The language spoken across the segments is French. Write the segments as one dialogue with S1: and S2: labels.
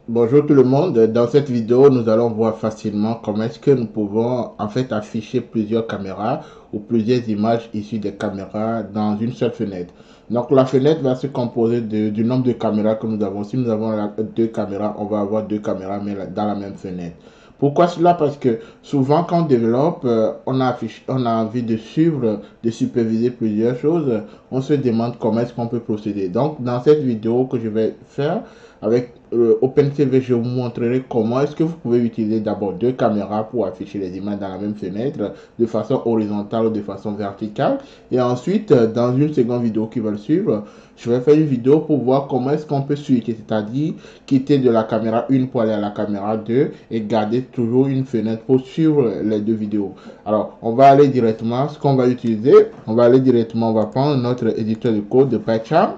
S1: Bonjour tout le monde. Dans cette vidéo, nous allons voir facilement comment est-ce que nous pouvons en fait afficher plusieurs caméras ou plusieurs images issues des caméras dans une seule fenêtre. Donc la fenêtre va se composer du nombre de caméras que nous avons. Si nous avons deux caméras, on va avoir deux caméras mais dans la même fenêtre. Pourquoi cela? Parce que souvent quand on développe, on a envie de suivre, de superviser plusieurs choses. On se demande comment est-ce qu'on peut procéder. Donc dans cette vidéo que je vais faire, avec OpenCV, je vous montrerai comment est-ce que vous pouvez utiliser d'abord deux caméras pour afficher les images dans la même fenêtre de façon horizontale ou de façon verticale. Et ensuite, dans une seconde vidéo qui va le suivre, je vais faire une vidéo pour voir comment est-ce qu'on peut switcher, c'est-à-dire quitter de la caméra 1 pour aller à la caméra 2 et garder toujours une fenêtre pour suivre les deux vidéos. Alors, on va aller directement, ce qu'on va utiliser, on va prendre notre éditeur de code de PyCharm.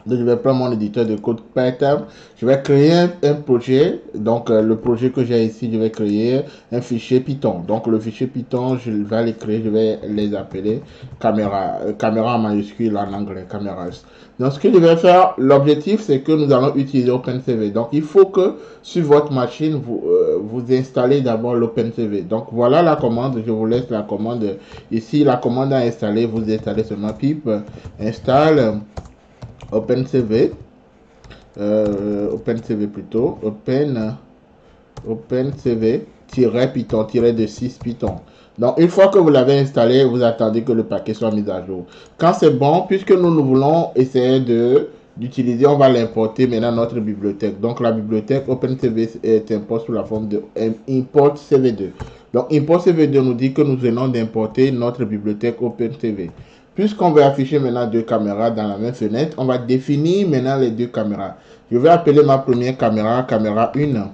S1: Donc, je vais prendre mon éditeur de code Python. Je vais créer un projet. Donc, le projet que j'ai ici, je vais créer un fichier Python. Donc, le fichier Python, je vais les créer. Je vais les appeler caméra. Caméra en majuscule en anglais, cameras. Donc, ce que je vais faire, l'objectif, c'est que nous allons utiliser OpenCV. Donc, il faut que sur votre machine, vous installez d'abord l'OpenCV. Donc, voilà la commande. Je vous laisse la commande. Ici, la commande à installer, vous installez seulement pip install OpenCV, OpenCV plutôt, OpenCV-Python, de 6 Python. Donc, une fois que vous l'avez installé, vous attendez que le paquet soit mis à jour. Quand c'est bon, puisque nous voulons essayer d'utiliser, on va l'importer maintenant notre bibliothèque. Donc, la bibliothèque OpenCV est importée sous la forme de import CV2. Donc, import CV2 nous dit que nous venons d'importer notre bibliothèque OpenCV. Puisqu'on veut afficher maintenant deux caméras dans la même fenêtre, on va définir maintenant les deux caméras. Je vais appeler ma première caméra, caméra 1. Donc,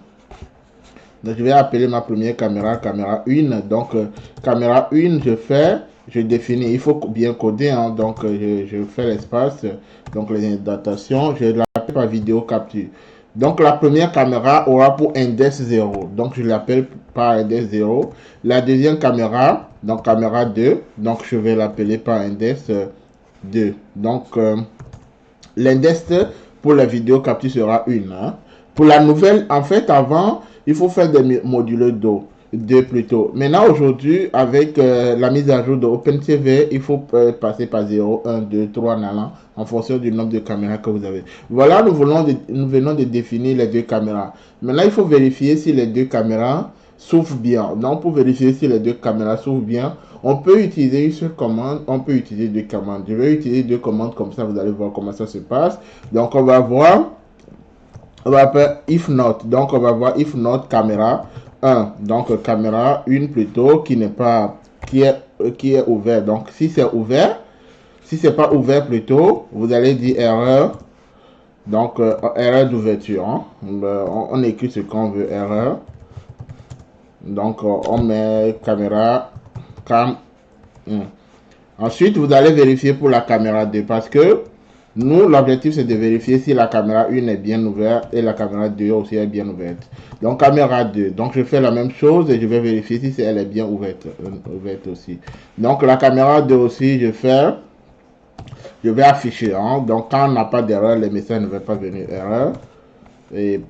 S1: je vais appeler ma première caméra, caméra 1. Donc, caméra 1, je définis, il faut bien coder, hein, donc je fais l'espace, donc les indentations, je l'appelle par vidéo capture. Donc, la première caméra aura pour index 0. Donc, je l'appelle par index 0. La deuxième caméra, donc caméra 2, donc je vais l'appeler par index 2. Donc, l'index pour la vidéo capture sera 1. Hein. Pour la nouvelle, en fait, avant, il faut faire des modules deux plutôt. Maintenant, aujourd'hui, avec la mise à jour de OpenCV, il faut passer par 0, 1, 2, 3 en allant en fonction du nombre de caméras que vous avez. Voilà, nous venons de définir les deux caméras. Maintenant, il faut vérifier si les deux caméras s'ouvrent bien. Donc, pour vérifier si les deux caméras s'ouvrent bien, on peut utiliser une seule commande, on peut utiliser deux commandes. Je vais utiliser deux commandes comme ça, vous allez voir comment ça se passe. Donc, on va voir, on va faire if not. Donc, on va voir if not caméra 1. Donc, caméra 1 plutôt qui n'est pas, qui est ouvert. Donc, si c'est ouvert, si c'est pas ouvert plutôt, vous allez dire erreur. Donc, erreur d'ouverture. Hein. On écrit ce qu'on veut, erreur. Donc, on met caméra cam 1. Ensuite, vous allez vérifier pour la caméra 2 parce que nous, l'objectif, c'est de vérifier si la caméra 1 est bien ouverte et la caméra 2 aussi est bien ouverte. Donc, caméra 2. Donc, je fais la même chose et je vais vérifier si elle est bien ouverte, ouverte aussi. Donc, la caméra 2 aussi, je vais afficher. Hein. Donc, quand on n'a pas d'erreur, les messages ne vont pas venir erreur. Et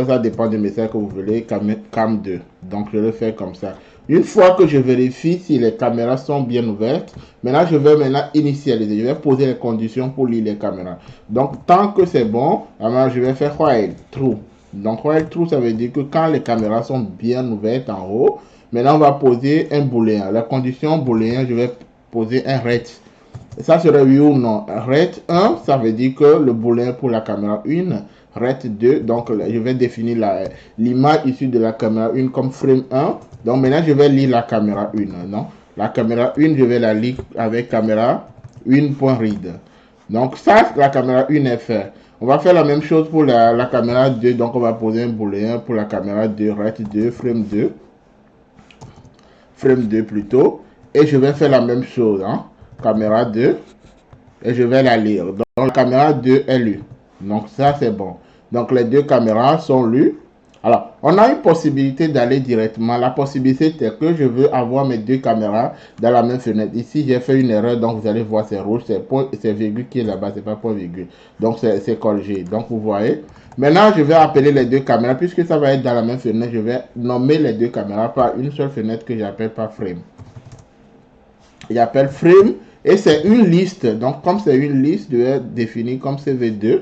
S1: ça dépend du message que vous voulez, cam 2. Donc, je le fais comme ça. Une fois que je vérifie si les caméras sont bien ouvertes, maintenant, je vais initialiser. Je vais poser les conditions pour lire les caméras. Donc, tant que c'est bon, alors je vais faire while true. Donc, while true, ça veut dire que quand les caméras sont bien ouvertes en haut, maintenant, on va poser un booléen. La condition booléen, je vais poser un ret. Ça serait oui ou non. Ret 1, ça veut dire que le booléen pour la caméra 1, ret 2, donc je vais définir l'image issue de la caméra 1 comme frame 1. Donc maintenant, je vais lire la caméra 1. Non? La caméra 1, je vais la lire avec caméra 1.read. Donc ça, la caméra 1 est faite. On va faire la même chose pour la caméra 2. Donc on va poser un booléen pour la caméra 2, ret 2, frame 2. Frame 2 plutôt. Et je vais faire la même chose. Hein? Caméra 2 et je vais la lire. Donc la caméra 2 est lue. Donc ça c'est bon. Donc les deux caméras sont lues. Alors, on a une possibilité d'aller directement. La possibilité, c'est que je veux avoir mes deux caméras dans la même fenêtre. Ici, j'ai fait une erreur, donc vous allez voir, c'est rouge, c'est virgule qui est là-bas, c'est pas point virgule. Donc, c'est corrigé. Donc, vous voyez. Maintenant, je vais appeler les deux caméras, puisque ça va être dans la même fenêtre. Je vais nommer les deux caméras par une seule fenêtre que j'appelle par frame. J'appelle frame et c'est une liste. Donc, comme c'est une liste, je vais définir comme CV2.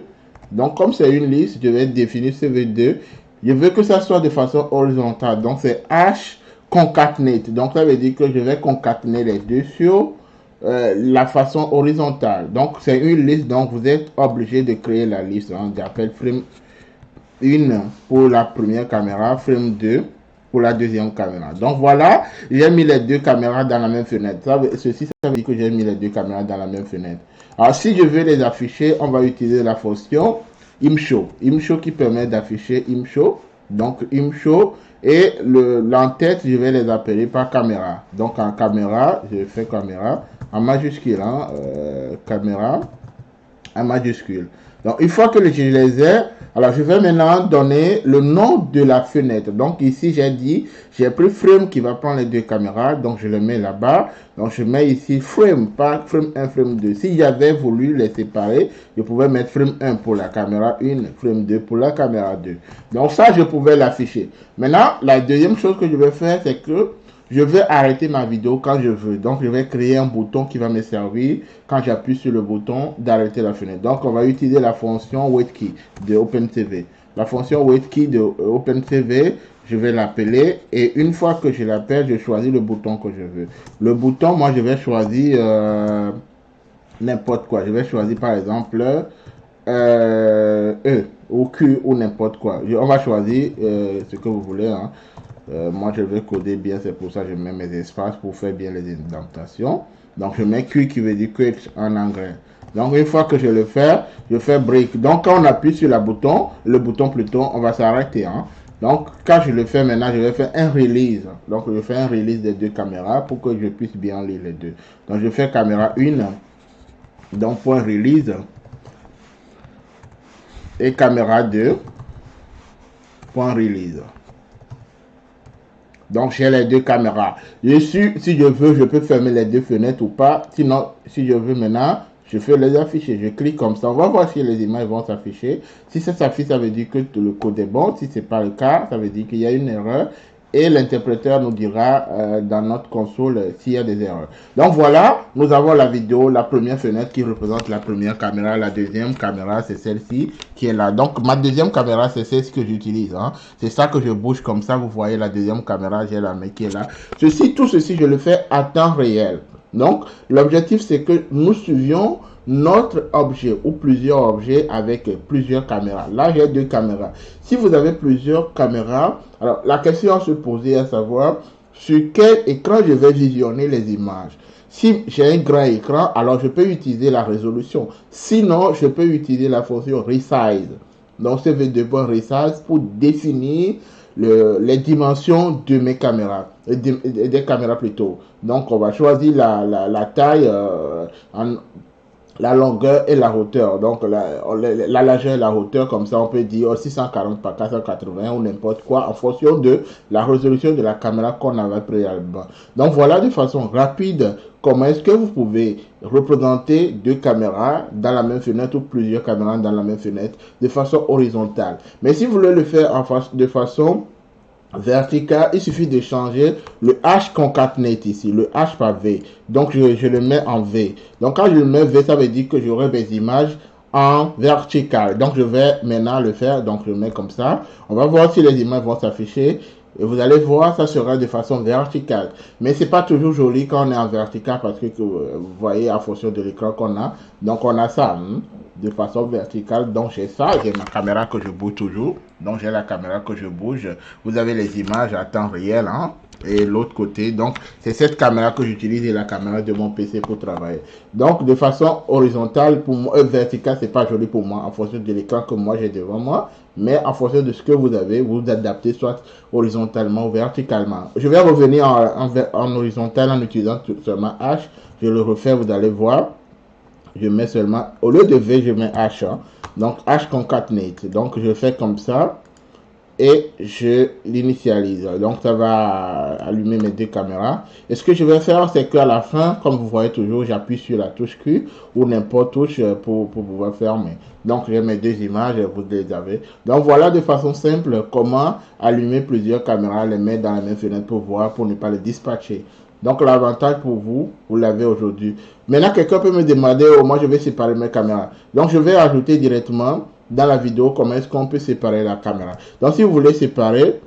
S1: Donc, comme c'est une liste, je vais définir CV2. Je veux que ça soit de façon horizontale. Donc, c'est H concatenate. Donc, ça veut dire que je vais concaténer les deux sur la façon horizontale. Donc, c'est une liste. Donc, vous êtes obligé de créer la liste. Hein. J'appelle frame 1 pour la première caméra, frame 2 pour la deuxième caméra. Donc voilà, j'ai mis les deux caméras dans la même fenêtre. Ceci, ça veut dire que j'ai mis les deux caméras dans la même fenêtre. Alors si je veux les afficher, on va utiliser la fonction imshow. Imshow qui permet d'afficher imshow. Donc imshow et l'entête, je vais les appeler par caméra. Donc en caméra, je fais caméra en majuscule, hein, caméra en majuscule. Donc, une fois que je les ai, alors je vais maintenant donner le nom de la fenêtre. Donc, ici, j'ai dit, j'ai pris frame qui va prendre les deux caméras. Donc, je le mets là-bas. Donc, je mets ici frame, pas frame 1, frame 2. Si j'avais voulu les séparer, je pouvais mettre frame 1 pour la caméra 1, frame 2 pour la caméra 2. Donc, ça, je pouvais l'afficher. Maintenant, la deuxième chose que je vais faire, c'est que je vais arrêter ma vidéo quand je veux. Donc, je vais créer un bouton qui va me servir quand j'appuie sur le bouton d'arrêter la fenêtre. Donc, on va utiliser la fonction WaitKey de OpenCV. La fonction WaitKey de OpenCV, je vais l'appeler et une fois que je l'appelle, je choisis le bouton que je veux. Le bouton, moi, je vais choisir n'importe quoi. Je vais choisir par exemple E ou Q ou n'importe quoi. On va choisir ce que vous voulez. Hein. Moi, je vais coder bien, c'est pour ça que je mets mes espaces pour faire bien les indentations. Donc, je mets Q qui veut dire quit en anglais. Donc, une fois que je le fais, je fais break. Donc, quand on appuie sur le bouton plutôt, on va s'arrêter. Hein. Donc, quand je le fais maintenant, je vais faire un release. Donc, je fais un release des deux caméras pour que je puisse bien lire les deux. Donc, je fais caméra 1, donc point release, et caméra 2, point release. Donc, j'ai les deux caméras. Si je veux, je peux fermer les deux fenêtres ou pas. Sinon, si je veux maintenant, je fais les afficher. Je clique comme ça. On va voir si les images vont s'afficher. Si ça s'affiche, ça veut dire que le code est bon. Si ce n'est pas le cas, ça veut dire qu'il y a une erreur. Et l'interpréteur nous dira dans notre console s'il y a des erreurs. Donc voilà, nous avons la vidéo, la première fenêtre qui représente la première caméra. La deuxième caméra, c'est celle-ci qui est là. Donc ma deuxième caméra, c'est celle que j'utilise. Hein. C'est ça que je bouge comme ça. Vous voyez la deuxième caméra, j'ai la main qui est là. Tout ceci, je le fais à temps réel. Donc l'objectif, c'est que nous suivions notre objet ou plusieurs objets avec plusieurs caméras. Là, j'ai deux caméras. Si vous avez plusieurs caméras, alors la question à se poser est à savoir sur quel écran je vais visionner les images. Si j'ai un grand écran, alors je peux utiliser la résolution. Sinon, je peux utiliser la fonction resize. Donc, CV2.resize pour définir les dimensions de mes caméras, des caméras plutôt. Donc, on va choisir la taille la longueur et la hauteur. Donc, la largeur et la hauteur, comme ça, on peut dire 640 par 480 ou n'importe quoi en fonction de la résolution de la caméra qu'on avait préalablement. Donc, voilà de façon rapide comment est-ce que vous pouvez représenter deux caméras dans la même fenêtre ou plusieurs caméras dans la même fenêtre de façon horizontale. Mais si vous voulez le faire de façon vertical, il suffit de changer le H concatenate ici, le H par V. Donc, je le mets en V. Donc, quand je le mets V, ça veut dire que j'aurai mes images en vertical. Donc, je vais maintenant le faire. Donc, je le mets comme ça. On va voir si les images vont s'afficher. Et vous allez voir, ça sera de façon verticale. Mais c'est pas toujours joli quand on est en vertical parce que vous voyez en fonction de l'écran qu'on a. Donc, on a ça. De façon verticale. Donc j'ai ça, j'ai ma caméra que je bouge toujours. Donc j'ai la caméra que je bouge. Vous avez les images à temps réel. Hein? Et l'autre côté, donc c'est cette caméra que j'utilise et la caméra de mon PC pour travailler. Donc de façon horizontale, pour moi, verticale, c'est pas joli pour moi en fonction de l'écran que moi j'ai devant moi. Mais en fonction de ce que vous avez, vous adaptez soit horizontalement ou verticalement. Je vais revenir en horizontal en utilisant seulement H. Je le refais, vous allez voir. Je mets seulement, au lieu de V, je mets H. Hein. Donc H concatenate. Donc je fais comme ça. et je l'initialise. Donc ça va allumer mes deux caméras. Et ce que je vais faire, c'est qu'à la fin, comme vous voyez toujours, j'appuie sur la touche Q ou n'importe touche pour pouvoir fermer. Donc j'ai mes deux images, vous les avez. Donc voilà de façon simple comment allumer plusieurs caméras, les mettre dans la même fenêtre pour voir, pour ne pas les dispatcher. Donc l'avantage pour vous, vous l'avez aujourd'hui. Maintenant, quelqu'un peut me demander, oh, moi je vais séparer mes caméras. Donc je vais ajouter directement dans la vidéo comment est-ce qu'on peut séparer la caméra. Donc si vous voulez séparer,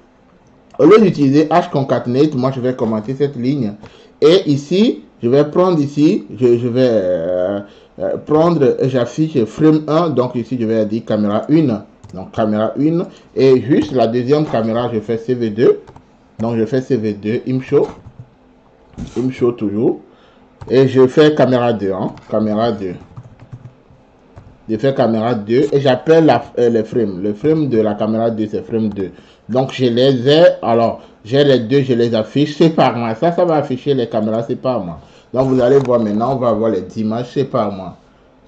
S1: au lieu d'utiliser H concatenate, moi je vais commenter cette ligne. Et ici, je vais prendre ici, je vais prendre, j'affiche frame 1, donc ici je vais dire caméra 1. Donc caméra 1. Et juste la deuxième caméra, je fais CV2. Donc je fais CV2, il me show toujours. Et je fais caméra 2, hein, caméra 2. Je fais caméra 2 et j'appelle les frames. Le frame de la caméra 2, c'est frame 2. Donc, je les ai, alors, j'ai les deux, je les affiche séparément. Ça va afficher les caméras séparément. Donc, vous allez voir maintenant, on va avoir les images séparément.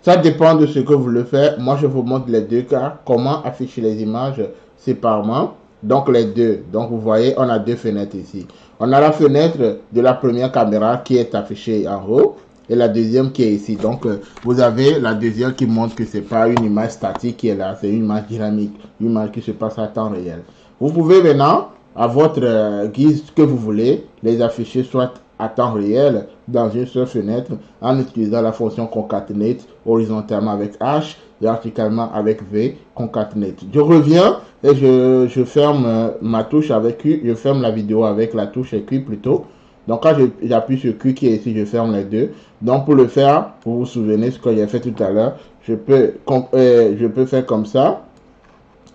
S1: Ça dépend de ce que vous voulez faire. Moi, je vous montre les deux cas, comment afficher les images séparément. Donc, les deux. Donc, vous voyez, on a deux fenêtres ici. On a la fenêtre de la première caméra qui est affichée en haut et la deuxième qui est ici. Donc, vous avez la deuxième qui montre que ce n'est pas une image statique qui est là, c'est une image dynamique, une image qui se passe à temps réel. Vous pouvez maintenant, à votre guise que vous voulez, les afficher soit à temps réel dans une seule fenêtre en utilisant la fonction concatenate horizontalement avec H, verticalement avec V, concatenate. Je reviens et je ferme ma touche avec Q, je ferme la vidéo avec la touche Q plutôt. Donc quand j'appuie sur Q qui est ici, je ferme les deux. Donc pour le faire, vous vous souvenez ce que j'ai fait tout à l'heure, je peux faire comme ça.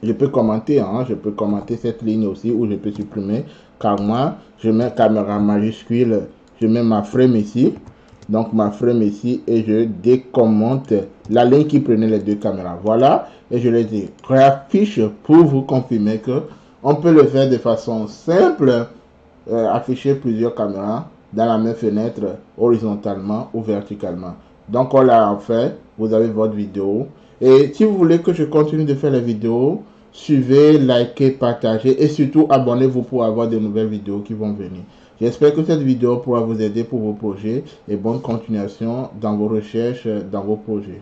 S1: Je peux commenter, hein, je peux commenter cette ligne aussi ou je peux supprimer. Car moi, je mets caméra majuscule, je mets ma frame ici. Donc ma frame ici et je décommente la ligne qui prenait les deux caméras. Voilà, et je les réaffiche pour vous confirmer que on peut le faire de façon simple. Afficher plusieurs caméras dans la même fenêtre horizontalement ou verticalement. Donc on l'a fait, vous avez votre vidéo. Et si vous voulez que je continue de faire les vidéos, suivez, likez, partagez et surtout abonnez-vous pour avoir de nouvelles vidéos qui vont venir. J'espère que cette vidéo pourra vous aider pour vos projets et bonne continuation dans vos recherches, dans vos projets.